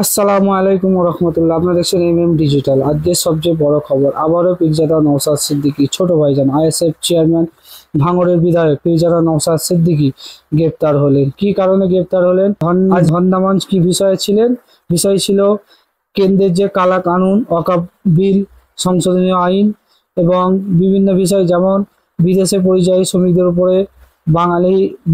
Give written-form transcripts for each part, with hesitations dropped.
আসসালামু আলাইকুম রহমতুল্লাহ। আপনারা দেখছেন এমএম ডিজিটাল। আজকের সবচেয়ে বড় খবর, আবারও পীরজাদা নওশাদ সিদ্দিকী ছোট ভাইজান আইএসএফ চেয়ারম্যান ভাঙড়ের বিধায়ক পীরজাদা নওশাদ সিদ্দিকী গ্রেপ্তার হলেন। কি কারণে গ্রেপ্তার হলেন? ধর্ণামঞ্চ কি বিষয়ে ছিলেন? বিষয় ছিল কেন্দ্রের যে কালা কানুন, ওয়াকফ বিল, সংশোধনীয় আইন এবং বিভিন্ন বিষয়, যেমন বিদেশে পরিযায়ী শ্রমিকদের উপরে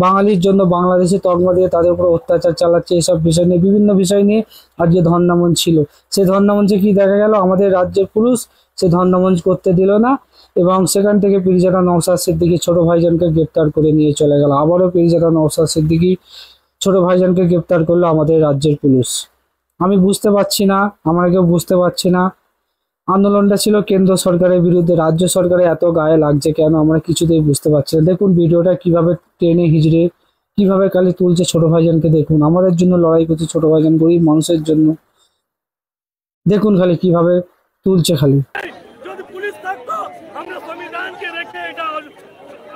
বাঙালির জন্য বাংলাদেশে তকমা দিয়ে তাদের উপর অত্যাচার চালাচ্ছে, এসব বিষয় নিয়ে বিভিন্ন বিষয় নিয়ে আজকে ধর্ণামঞ্চ ছিল। সেই ধর্ণামঞ্চে কি দেখা গেল? আমাদের রাজ্যের পুলিশ সে ধর্ণামঞ্চ করতে দিল না এবং সেখান থেকে পীরজাদা নওশাদ সিদ্দিকী ছোট ভাইজানকে গ্রেপ্তার করে নিয়ে চলে গেল। আবারও পীরজাদা নওশাদ সিদ্দিকী ছোট ভাইজানকে গ্রেপ্তার করলো আমাদের রাজ্যের পুলিশ। আমি বুঝতে পারছি না, আমরা কেউ বুঝতে পারছি না আন্দোলনটা ছিল কেন্দ্র সরকারের বিরুদ্ধে, রাজ্য সরকারের এত গায়ে লাগছে কেন আমরা কিছুতেই বুঝতে পারছি না। দেখুন ভিডিওটা কিভাবে টেনে হিজড়ে কিভাবে খালি তুলছে ছোট ভাইজানকে। দেখুন আমাদের জন্য লড়াই করছে ছোট ভাইজান, গরিব মানুষের জন্য। দেখুন খালি কিভাবে তুলছে খালি। যদি পুলিশ থাকতো আমরা সংবিধানকে রেখে এটা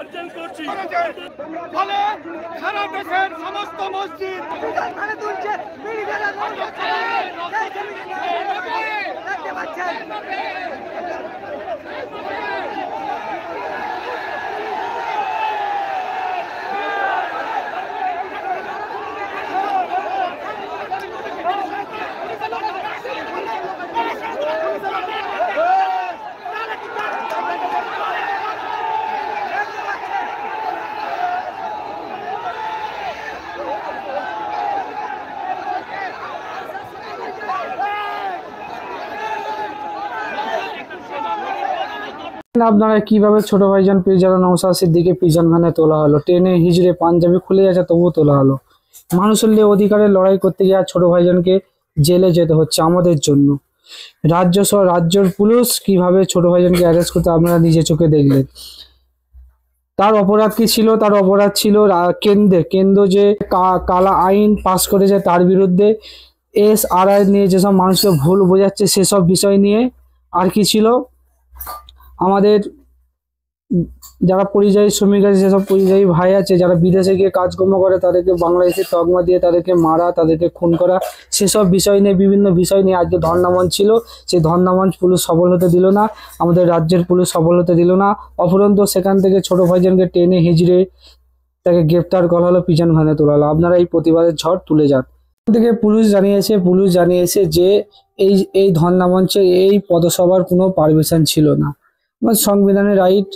অর্জন করছি। ফলে সারা দেশের সমস্ত মসজিদ তুলছে, আপনারা কিভাবে ছোট ভাইজান পীরজাদা নওশাদ সিদ্দিকী পিজন ভ্যানে তোলা হলো, টেনে হিজড়ে পাঞ্জাবি খুলে যাচ্ছে তবুও তোলা হলো। মানুষের অধিকারের লড়াই করতে গিয়ে ছোট ভাইজানকে জেলে যেতে হচ্ছে আমাদের জন্য। রাজ্যের পুলিশ কিভাবে ছোট ভাইজানকে অ্যারেস্ট করতে আপনারা নিজে চোখে দেখলেন। তার অপরাধ কি ছিল? তার অপরাধ ছিল কেন্দ্র যে কালা আইন পাস করেছে তার বিরুদ্ধে, SRI নিয়ে যেসব মানুষকে ভুল বোঝাচ্ছে সেসব বিষয় নিয়ে। আর কি ছিল? আমাদের যারা পরিযায়ী শ্রমিক আছে, যেসব পরিযায়ী ভাই আছে যারা বিদেশে গিয়ে কাজকর্ম করে, তাদেরকে বাংলাদেশে তকমা দিয়ে তাদেরকে মারা, তাদেরকে খুন করা, সেসব বিষয় নিয়ে বিভিন্ন বিষয় নিয়ে আজকে ধর্ণামঞ্চ ছিল। সেই ধর্ণামঞ্চ পুলিশ সফল হতে দিল না, আমাদের রাজ্যের পুলিশ সফল হতে দিল না। অপরন্ত সেখান থেকে ছোট ভাইজানকে টেনে হিজড়ে তাকে গ্রেপ্তার করা হলো, পিজন ভ্যানে তোলা হলো। আপনারা এই প্রতিবাদের ঝড় তুলে যান। থেকে পুলিশ জানিয়েছে যে এই ধর্ণামঞ্চে এই পদসভার কোনো পারমিশন ছিল না। সংবিধানের রাইট,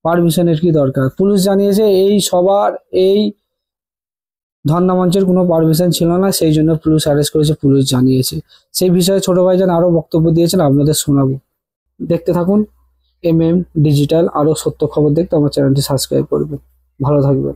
পারমিশনের কি দরকার? পুলিশ জানিয়েছে এই সবার এই ধর্ণামঞ্চের কোনো পারমিশন ছিল না, সেই জন্য পুলিশ অ্যারেস্ট করেছে, পুলিশ জানিয়েছে। সেই বিষয়ে ছোট ভাইজান আরো বক্তব্য দিয়েছেন, আপনাদের শোনাবো। দেখতে থাকুন এমএম ডিজিটাল। আরো সত্য খবর দেখতে আমার চ্যানেলটি সাবস্ক্রাইব করবেন। ভালো থাকবেন।